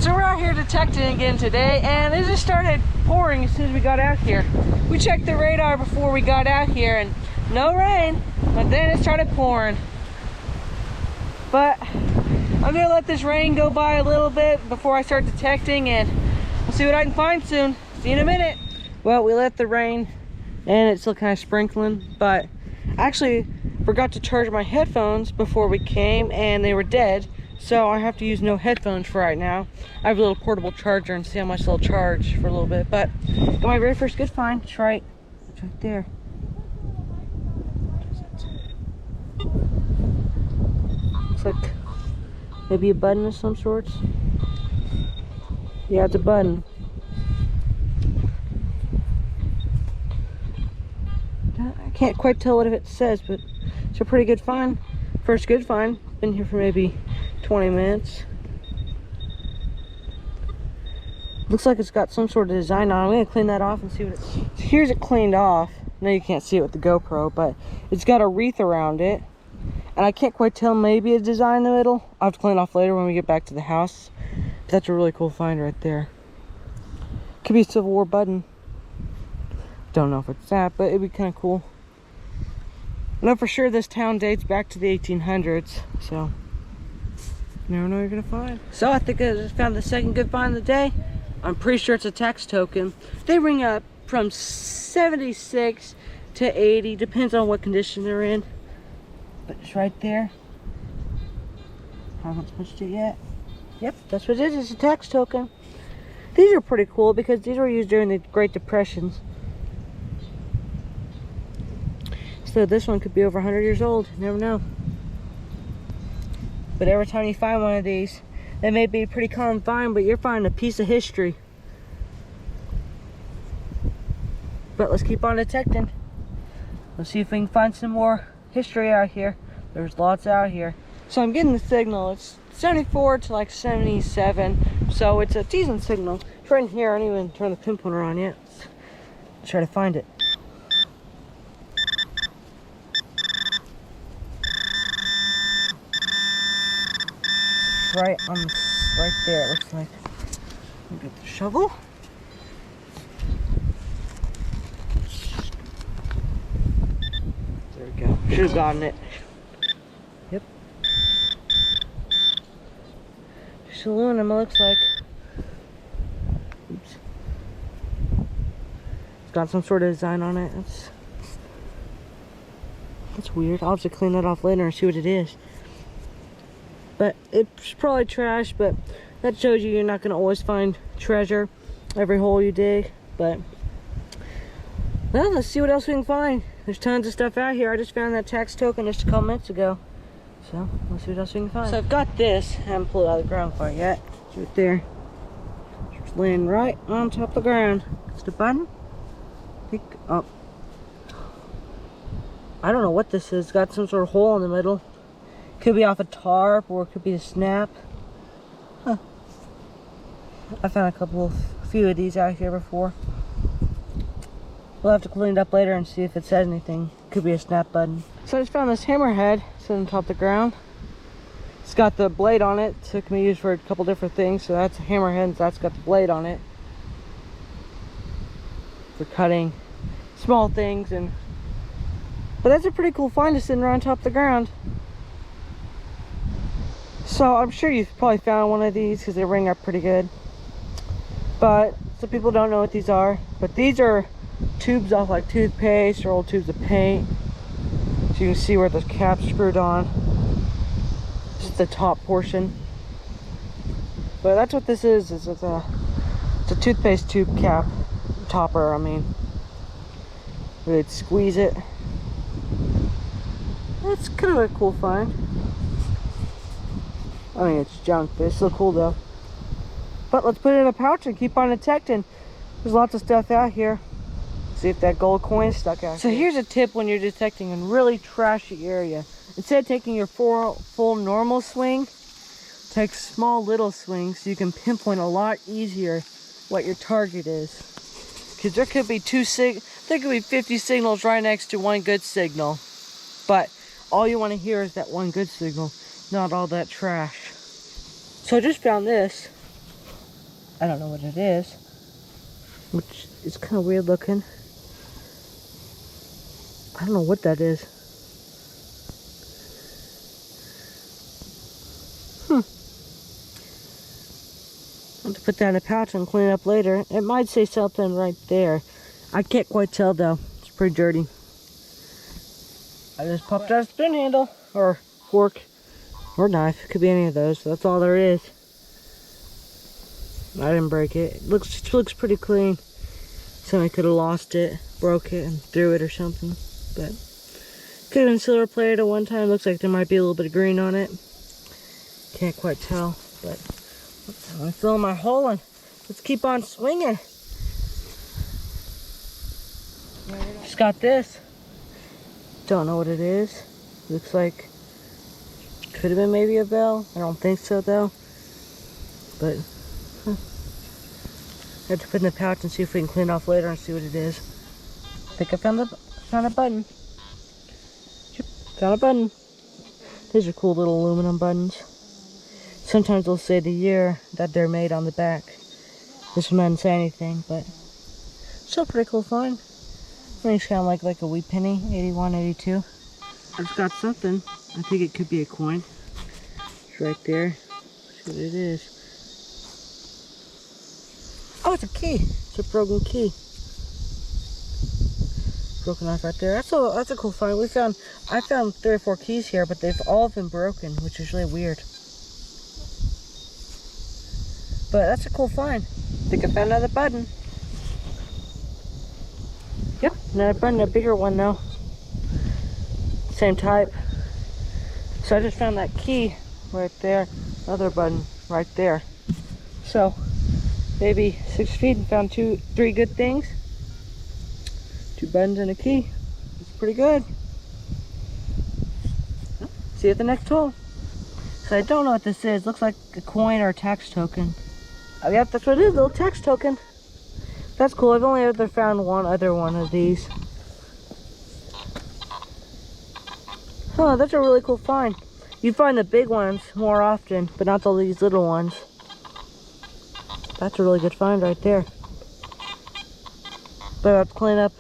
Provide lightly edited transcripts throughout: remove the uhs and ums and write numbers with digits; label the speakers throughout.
Speaker 1: So we're out here detecting again today, and it just started pouring as soon as we got out here. We checked the radar before we got out here and no rain, but then it started pouring. But I'm gonna let this rain go by a little bit before I start detecting, and we'll see what I can find soon. See you in a minute. Well, we let the rain and it's still kind of sprinkling, but I actually forgot to charge my headphones before we came and they were dead. So I have to use no headphones for right now. I have a little portable charger and see how much they'll charge for a little bit. But got my very first good find. It's right there. Looks like maybe a button of some sorts. Yeah, it's a button. I can't quite tell what it says, but it's a pretty good find. First good find. Been here for maybe 20 minutes. Looks like it's got some sort of design on it. I'm gonna clean that off and see what it's. Here's it cleaned off. Now you can't see it with the GoPro, but it's got a wreath around it. And I can't quite tell, maybe a design in the middle. I'll have to clean it off later when we get back to the house. But that's a really cool find right there. Could be a Civil War button. Don't know if it's that, but it'd be kind of cool. I know for sure this town dates back to the 1800s, so you never know what you're gonna find. So I think I just found the second good find of the day. I'm pretty sure it's a tax token. They ring up from 76 to 80, depends on what condition they're in. But it's right there. I haven't touched it yet. Yep, that's what it is. It's a tax token. These are pretty cool because these were used during the Great Depressions. So this one could be over 100 years old. You never know. But every time you find one of these, they may be a pretty common find, but you're finding a piece of history. But let's keep on detecting. Let's see if we can find some more history out here. There's lots out here. So I'm getting the signal. It's 74 to like 77. So it's a decent signal. It's right in here. I don't even turn the pinpointer on yet. Let's try to find it. Right on, right there. It looks like. Let me get the shovel. There we go. Should have gotten it. Yep. Just aluminum. It looks like. Oops. It's got some sort of design on it. That's weird. I'll have to clean that off later and see what it is. But it's probably trash, but that shows you you're not going to always find treasure every hole you dig. But, well, let's see what else we can find. There's tons of stuff out here. I just found that tax token just a couple minutes ago. So, let's see what else we can find. So, I've got this. I haven't pulled it out of the ground quite yet. It's right there. It's laying right on top of the ground. It's the button. Pick up. I don't know what this is. It's got some sort of hole in the middle. Could be off a tarp, or it could be a snap. Huh. I found a few of these out here before. We'll have to clean it up later and see if it says anything. Could be a snap button. So I just found this hammerhead sitting on top of the ground. It's got the blade on it, so it can be used for a couple different things. So that's a hammerhead, and that's got the blade on it for cutting small things. But that's a pretty cool find, just sitting right on top of the ground. So I'm sure you've probably found one of these because they ring up pretty good. But some people don't know what these are. But these are tubes off like toothpaste or old tubes of paint. So you can see where the cap's screwed on. Just the top portion. But that's what this is. It's a toothpaste tube cap topper, I mean. We'd squeeze it. It's kind of a cool find. I mean, it's junk, but it's still cool though. But let's put it in a pouch and keep on detecting. There's lots of stuff out here. See if that gold coin is stuck out. So here's a tip when you're detecting in really trashy area. Instead of taking your full normal swing, take small little swings so you can pinpoint a lot easier what your target is. Because there could be 50 signals right next to one good signal. But all you want to hear is that one good signal, not all that trash. So I just found this. I don't know what it is, which is kind of weird looking. I don't know what that is. I'll have to put that in a pouch and clean it up later. It might say something right there. I can't quite tell though. It's pretty dirty. I just popped out a spoon handle, or fork, or knife. Could be any of those. That's all there is. I didn't break it. It looks pretty clean. Somebody could have lost it, broke it, and threw it or something. But could have been silver plated at one time. Looks like there might be a little bit of green on it. Can't quite tell, but I'm filling my hole and let's keep on swinging. Just got this. Don't know what it is. Looks like could have been maybe a bell. I don't think so though. But I have to put it in the pouch and see if we can clean it off later and see what it is. I think I found a button. Yep, found a button. These are cool little aluminum buttons. Sometimes they'll say the year that they're made on the back. This one doesn't say anything, but still pretty cool find. I think it's kind of like a wee penny, 81, 82. I've got something. I think it could be a coin. It's right there. Let's see what it is. Oh, it's a key. It's a broken key. Broken off right there. That's a cool find. I found 3 or 4 keys here, but they've all been broken, which is really weird. But that's a cool find. I think I found another button. Yep, another button, a bigger one though. Same type. So I just found that key right there. Another button right there. So maybe 6 feet and found 3 good things. 2 buttons and a key. It's pretty good. See you at the next hole. So I don't know what this is. Looks like a coin or a tax token. Oh, yep, that's what it is, a little tax token. That's cool. I've only ever found one other one of these. Oh, that's a really cool find. You find the big ones more often, but not all these little ones. That's a really good find right there. But I'll clean up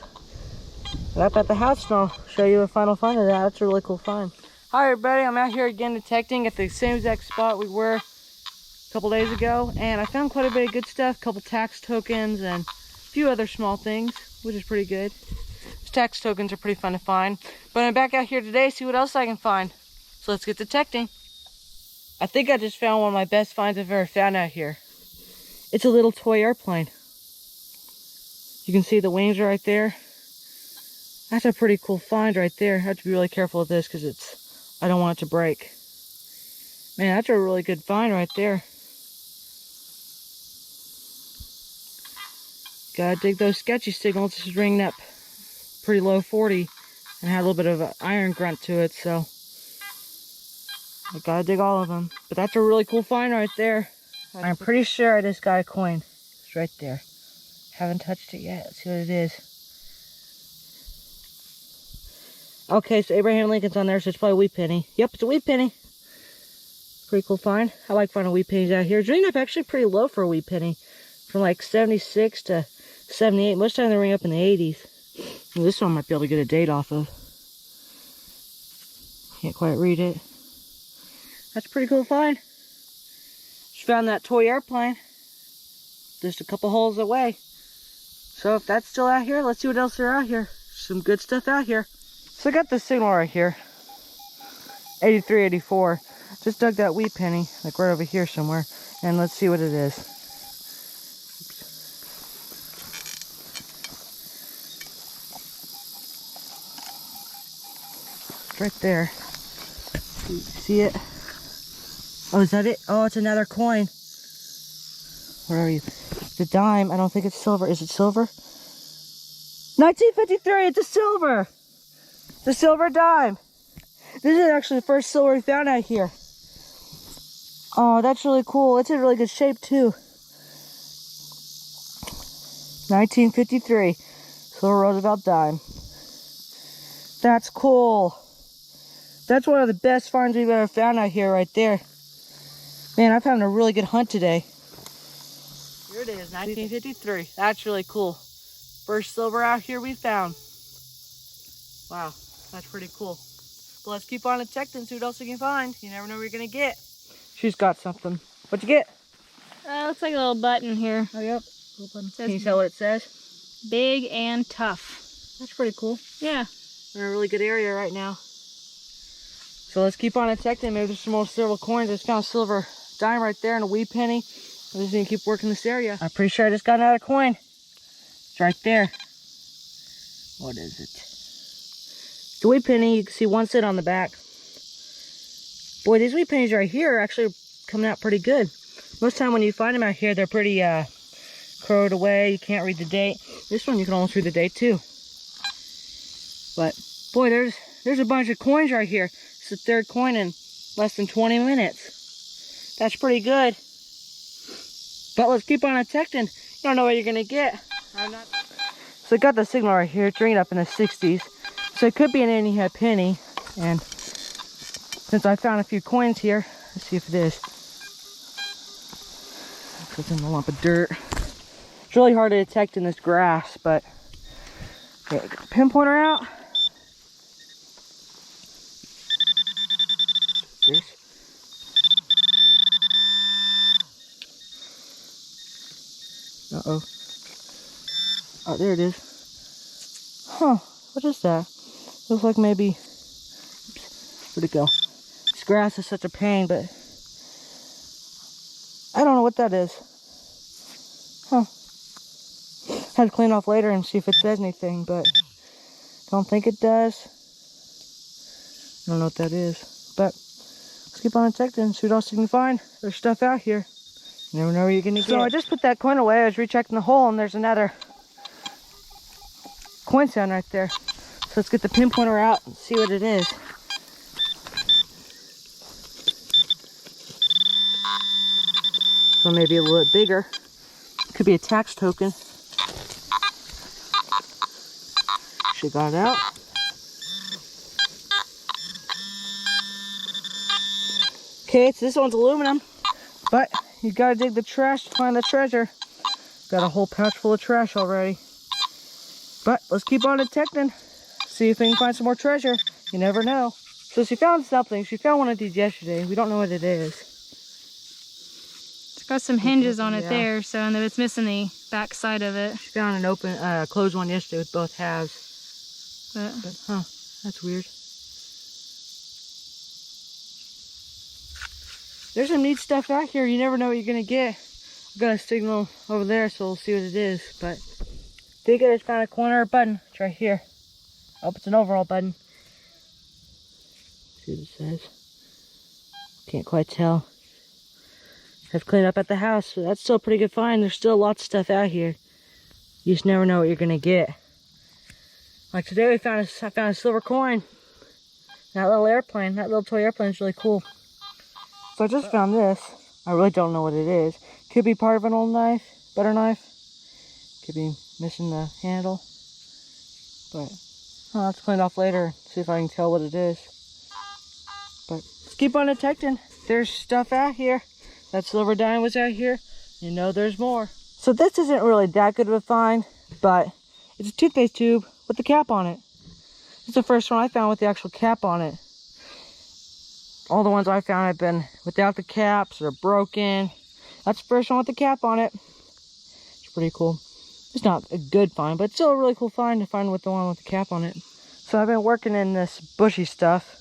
Speaker 1: at the house and I'll show you a final find of that. That's a really cool find. Hi everybody, I'm out here again detecting at the same exact spot we were a couple days ago, and I found quite a bit of good stuff, a couple tax tokens and a few other small things, which is pretty good. These tax tokens are pretty fun to find. But I'm back out here today to see what else I can find. So let's get detecting. I think I just found one of my best finds I've ever found out here. It's a little toy airplane. You can see the wings are right there. That's a pretty cool find right there. I have to be really careful with this because I don't want it to break. Man, that's a really good find right there. Gotta dig those sketchy signals. This is ringing up pretty low 40 and had a little bit of an iron grunt to it, so I gotta dig all of them. But that's a really cool find right there. I'm pretty sure I just got a coin. It's right there. Haven't touched it yet. Let's see what it is. Okay, so Abraham Lincoln's on there, so it's probably a wheat penny. Yep, it's a wheat penny. Pretty cool find. I like finding wheat pennies out here. It's ringing up actually pretty low for a wheat penny. From like 76 to 78. Most of the time they ring up in the 80s. Well, this one might be able to get a date off of. Can't quite read it. That's a pretty cool find. Just found that toy airplane. Just a couple holes away. So if that's still out here, let's see what else there out here. Some good stuff out here. So I got this signal right here. 83, 84. Just dug that wheat penny, like right over here somewhere. And let's see what it is. It's right there. See it? Oh, is that it? Oh, it's another coin. Where are you? It's a dime. I don't think it's silver. Is it silver? 1953. It's a silver. The silver dime. This is actually the first silver we found out here. Oh, that's really cool. It's in really good shape too. 1953. Silver Roosevelt dime. That's cool. That's one of the best finds we've ever found out here right there. Man, I've had a really good hunt today. Here it is, 1953. That's really cool. First silver out here we found. Wow, that's pretty cool. But let's keep on detecting, see what else we can find. You never know what you're gonna get. She's got something. What'd you get?
Speaker 2: Looks like a little button here.
Speaker 1: Oh, yep.
Speaker 2: Can
Speaker 1: you tell what it says?
Speaker 2: Big and tough.
Speaker 1: That's pretty cool.
Speaker 2: Yeah.
Speaker 1: We're in a really good area right now. So let's keep on detecting. Maybe there's some more silver coins. I just found a silver dime right there and a wee penny. I'm just gonna keep working this area. I'm pretty sure I just got another coin. It's right there. What is it? It's a wee penny. You can see one cent on the back. Boy, these wee pennies right here are actually coming out pretty good. Most time when you find them out here, they're pretty crowed away. You can't read the date. This one you can almost read the date too. But boy, there's a bunch of coins right here. It's the third coin in less than 20 minutes. That's pretty good. But let's keep on detecting. You don't know what you're gonna get. So I got the signal right here. It's ringing up in the 60s. So it could be an Indian head penny. And since I found a few coins here, let's see if it is. It's in the lump of dirt. It's really hard to detect in this grass, but okay, get the pinpointer out. This. Uh-oh. Oh, there it is. Huh, what is that? Looks like maybe, oops, where'd it go? This grass is such a pain, but I don't know what that is. Huh. Had to clean off later and see if it says anything, but don't think it does. I don't know what that is, but let's keep on detecting, see what else you can find. There's stuff out here. You never know where you're gonna get. So I just put that coin away. I was rechecking the hole, and there's another coin sound right there. So let's get the pinpointer out and see what it is. So maybe a little bit bigger. Could be a tax token. She got it out. Okay, so this one's aluminum, but you gotta dig the trash to find the treasure. Got a whole pouch full of trash already. But let's keep on detecting. See if we can find some more treasure. You never know. So she found something. She found one of these yesterday. We don't know what it is.
Speaker 2: It's got some hinges on it there, so and it's missing the back side of it.
Speaker 1: She found an open, closed one yesterday with both halves. But huh, that's weird. There's some neat stuff out here. You never know what you're gonna get. I've got a signal over there, so we'll see what it is. But I think I just found a corner button. It's right here. I hope it's an overall button. See what it says. Can't quite tell. I've cleaned up at the house, so that's still a pretty good find. There's still lots of stuff out here. You just never know what you're gonna get. Like today, I found a silver coin. That little airplane, that little toy airplane is really cool. So I just found this. I really don't know what it is. Could be part of an old knife, butter knife. Could be missing the handle. But I'll have to clean it off later, see if I can tell what it is. But let's keep on detecting. There's stuff out here. That silver dime was out here. You know there's more. So this isn't really that good of a find, but it's a toothpaste tube with the cap on it. It's the first one I found with the actual cap on it. All the ones I found have been without the caps or broken. That's the first one with the cap on it. It's pretty cool. It's not a good find, but it's still a really cool find to find with the one with the cap on it. So I've been working in this bushy stuff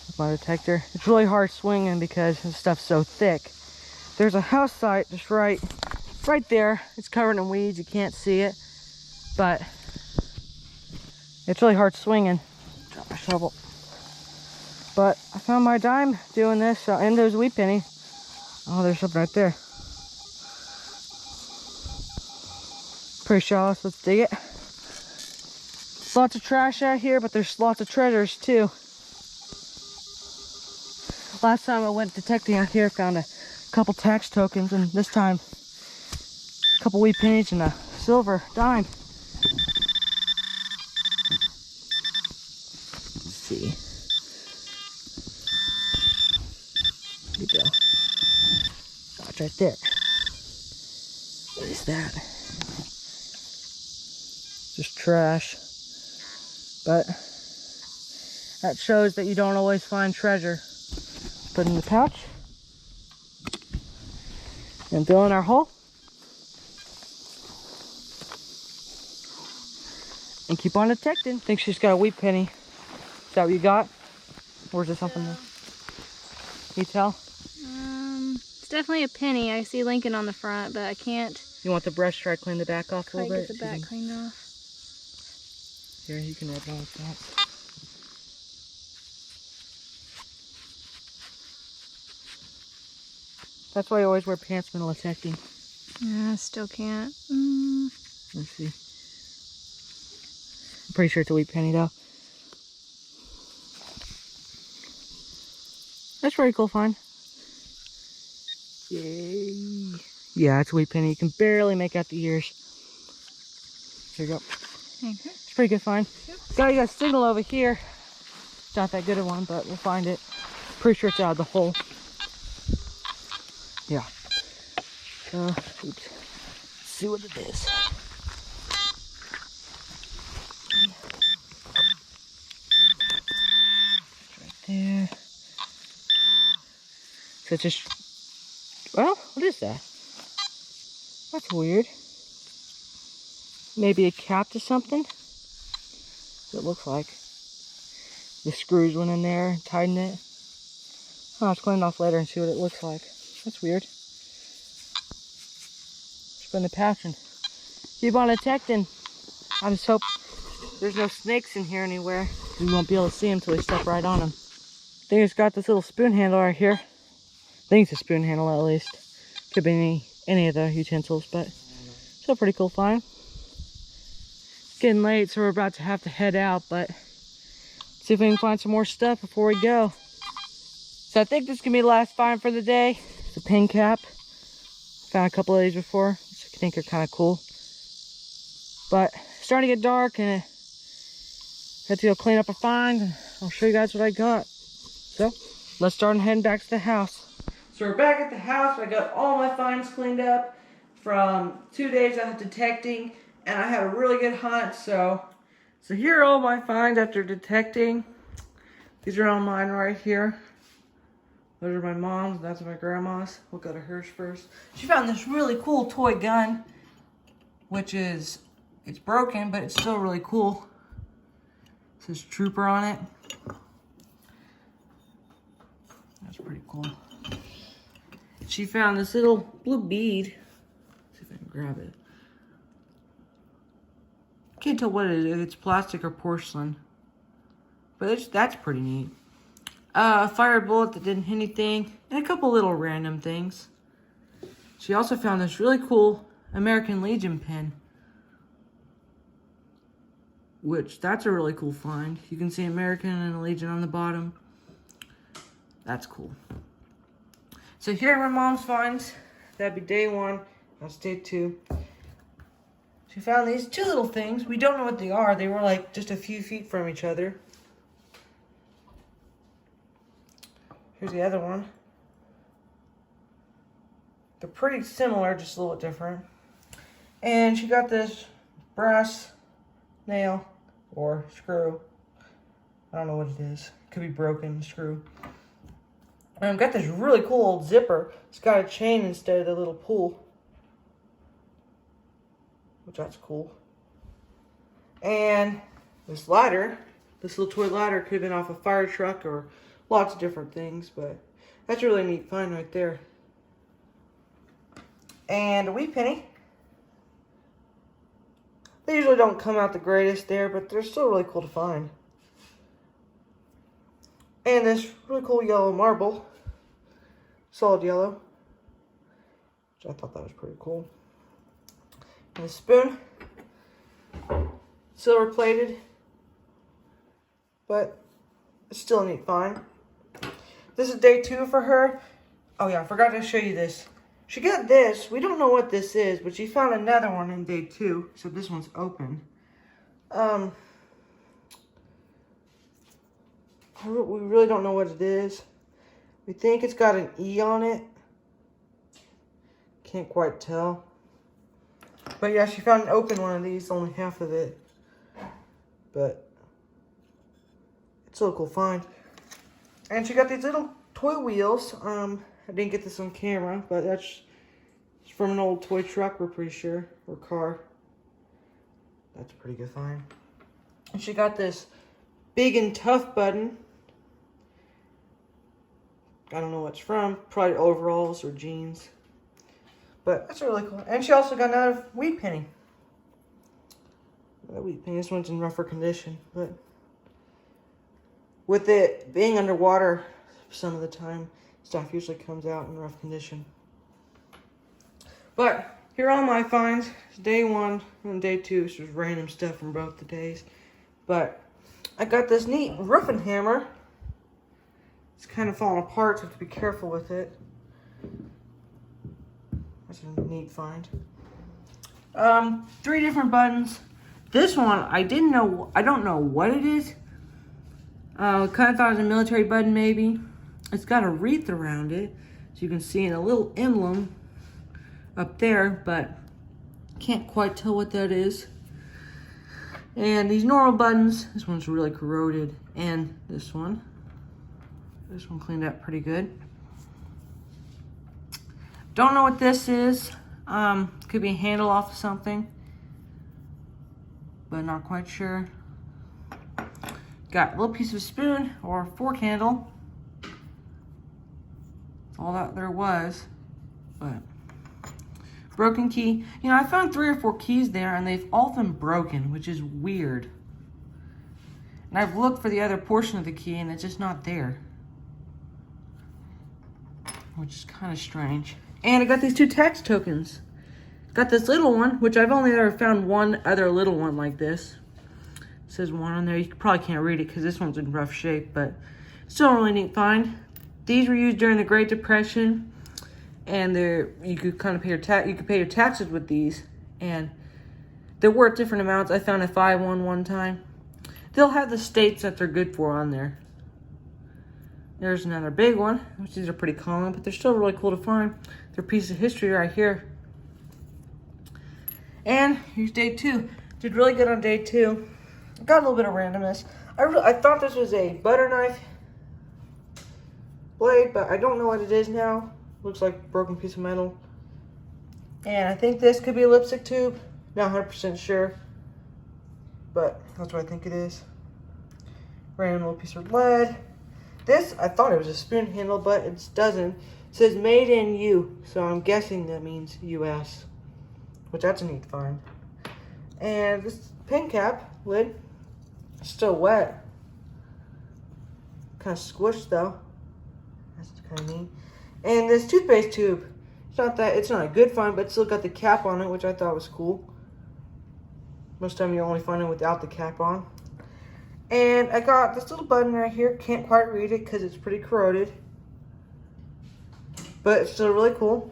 Speaker 1: with my detector. It's really hard swinging because this stuff's so thick. There's a house site just right there. It's covered in weeds, you can't see it, but it's really hard swinging. Drop my shovel. But I found my dime doing this, and there's a wee penny. Oh, there's something right there. Pretty shallow, so let's dig it. Lots of trash out here, but there's lots of treasures too. Last time I went detecting out here, found a couple tax tokens, and this time a couple wee pennies and a silver dime. Let's see. There we go. Oh, it's right there. What is that? Just trash. But that shows that you don't always find treasure. Put it in the pouch. And fill in our hole. And keep on detecting. I think she's got a wheat penny. Is that what you got? Or is it something else? Can you tell?
Speaker 2: It's definitely a penny. I see Lincoln on the front, but I can't.
Speaker 1: You want the brush to try to clean the back off a little bit?
Speaker 2: Get the back cleaned off.
Speaker 1: Here, you can rub it on with that. That's why you always wear pants when detecting.
Speaker 2: Yeah, I still can't.
Speaker 1: Let's see. I'm pretty sure it's a wheat penny though. That's pretty cool find. Yay. Yeah, it's a wheat penny. You can barely make out the ears. Here you go.
Speaker 2: Okay.
Speaker 1: It's a pretty good find. Yep. You got a signal over here. It's not that good a one, but we'll find it. Pretty sure it's out of the hole. Yeah. Oops. Let's see what it is. Right there. So it's just, well, what is that? That's weird. Maybe a cap to something? It looks like. The screws went in there and tightened it. I'll have to clean it off later and see what it looks like. That's weird. Just put in the pouch and keep on detecting. I just hope there's no snakes in here anywhere. We won't be able to see them until we step right on them. I think it's got this little spoon handle right here. I think it's a spoon handle at least. Could be any of the utensils, but still a pretty cool find. It's getting late, so we're about to have to head out, but see if we can find some more stuff before we go. So I think this can be the last find for the day. It's a pin cap. Found a couple of these before, which I think are kind of cool. But it's starting to get dark and I have to go clean up a find. And I'll show you guys what I got. So let's start heading back to the house. So we're back at the house. I got all my finds cleaned up from 2 days of detecting, and I had a really good hunt. So here are all my finds after detecting. These are all mine right here. Those are my mom's, that's my grandma's. We'll go to hers first. She found this really cool toy gun, which is, it's broken, but it's still really cool. It says Trooper on it. That's pretty cool. She found this little blue bead. Let's see if I can grab it. Can't tell what it is, if it's plastic or porcelain. But that's pretty neat. A fire bullet that didn't hit anything, and a couple little random things. She also found this really cool American Legion pin, which that's a really cool find. You can see American and Legion on the bottom. That's cool. So here are my mom's finds. That'd be day one. That's day two. She found these two little things. We don't know what they are. They were like just a few feet from each other. Here's the other one. They're pretty similar, just a little different. And she got this brass nail or screw. I don't know what it is. Could be broken screw. And I've got this really cool old zipper. It's got a chain instead of the little pull, which that's cool. And this ladder, this little toy ladder, could have been off a fire truck or lots of different things, but that's a really neat find right there. And a wheat penny. They usually don't come out the greatest there, but they're still really cool to find. And this really cool yellow marble. Solid yellow. Which I thought that was pretty cool. And a spoon. Silver plated. But it's still a neat find. This is day two for her. Oh yeah, I forgot to show you this. She got this. We don't know what this is, but she found another one in day two. So this one's open. We really don't know what it is. We think it's got an E on it. Can't quite tell. But yeah, she found an open one of these, only half of it. But it's a cool find. And she got these little toy wheels. I didn't get this on camera, but that's from an old toy truck, we're pretty sure, or car. That's a pretty good find. And she got this Big and Tough button. I don't know what it's from. Probably overalls or jeans. But that's really cool. And she also got another wheat penny. That wheat penny, this one's in rougher condition. But with it being underwater some of the time, stuff usually comes out in rough condition. But here are all my finds. It's day 1 and day 2. It's just random stuff from both the days. But I got this neat roofing hammer. It's kind of falling apart, so I have to be careful with it. That's a neat find. 3 different buttons. This one, I don't know what it is. Kind of thought it was a military button maybe. It's got a wreath around it, so you can see a little emblem up there, but can't quite tell what that is. And these normal buttons, this one's really corroded, and this one cleaned up pretty good. Don't know what this is. Could be a handle off of something, but not quite sure. Got a little piece of spoon or fork handle. That's all that there was, but broken key. You know, I found 3 or 4 keys there, and they've all been broken, which is weird. And I've looked for the other portion of the key, and it's just not there, which is kind of strange. And I got these 2 tax tokens. Got this little one, which I've only ever found one other little one like this. It says 1 on there. You probably can't read it because this one's in rough shape, but still a really neat find. These were used during the Great Depression, and you could kind of pay your taxes with these, and they're worth different amounts. I found a 5 one time. They'll have the states that they're good for on there. There's another big one, which these are pretty common, but they're still really cool to find. They're a piece of history right here. And here's day 2. Did really good on day 2. Got a little bit of randomness. I thought this was a butter knife blade, but I don't know what it is now. Looks like a broken piece of metal. And I think this could be a lipstick tube. Not 100% sure, but that's what I think it is. Random little piece of lead. This, I thought it was a spoon handle, but it doesn't. It says made in U, so I'm guessing that means US, which that's a neat find. And this pen cap lid, still wet. Kind of squished though. That's kind of neat. And this toothpaste tube, it's not a good find, but it's still got the cap on it, which I thought was cool. Most of the time you only find it without the cap on. And I got this little button right here. Can't quite read it because it's pretty corroded, but it's still really cool.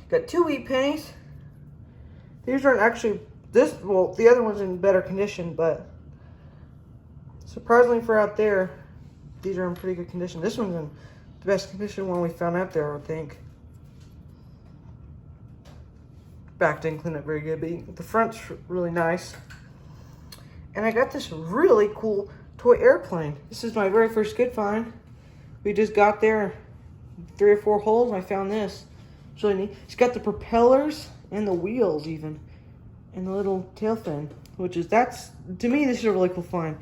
Speaker 1: Got 2 wheat pennies. These aren't actually, the other one's in better condition, but surprisingly for out there, these are in pretty good condition. This one's in the best condition one we found out there, I think. Back didn't clean up very good, but the front's really nice. And I got this really cool toy airplane. This is my very first good find. We just got there, 3 or 4 holes, and I found this. It's really neat. It's got the propellers and the wheels even, and the little tail fin, to me, this is a really cool find.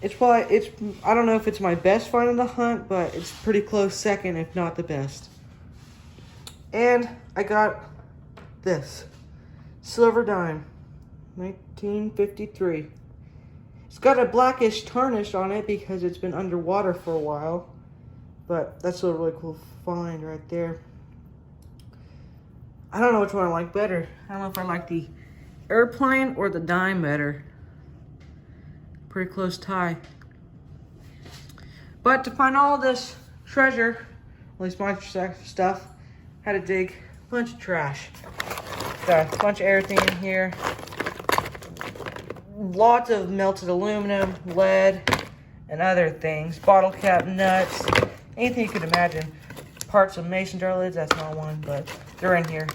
Speaker 1: I don't know if it's my best find in the hunt, but it's pretty close second, if not the best. And I got this silver dime, 1953. It's got a blackish tarnish on it because it's been underwater for a while, but that's a really cool find right there. I don't know which one I like better. I don't know if I like the airplane or the dime better. Pretty close tie. But to find all this treasure, at least my stuff, had to dig a bunch of trash. Got a bunch of everything in here. Lots of melted aluminum, lead, and other things. Bottle cap, nuts, anything you could imagine. Parts of mason jar lids, that's not one, but they're in here.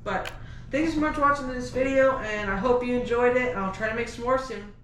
Speaker 1: But Thank you so much for watching this video, and I hope you enjoyed it. I'll try to make some more soon.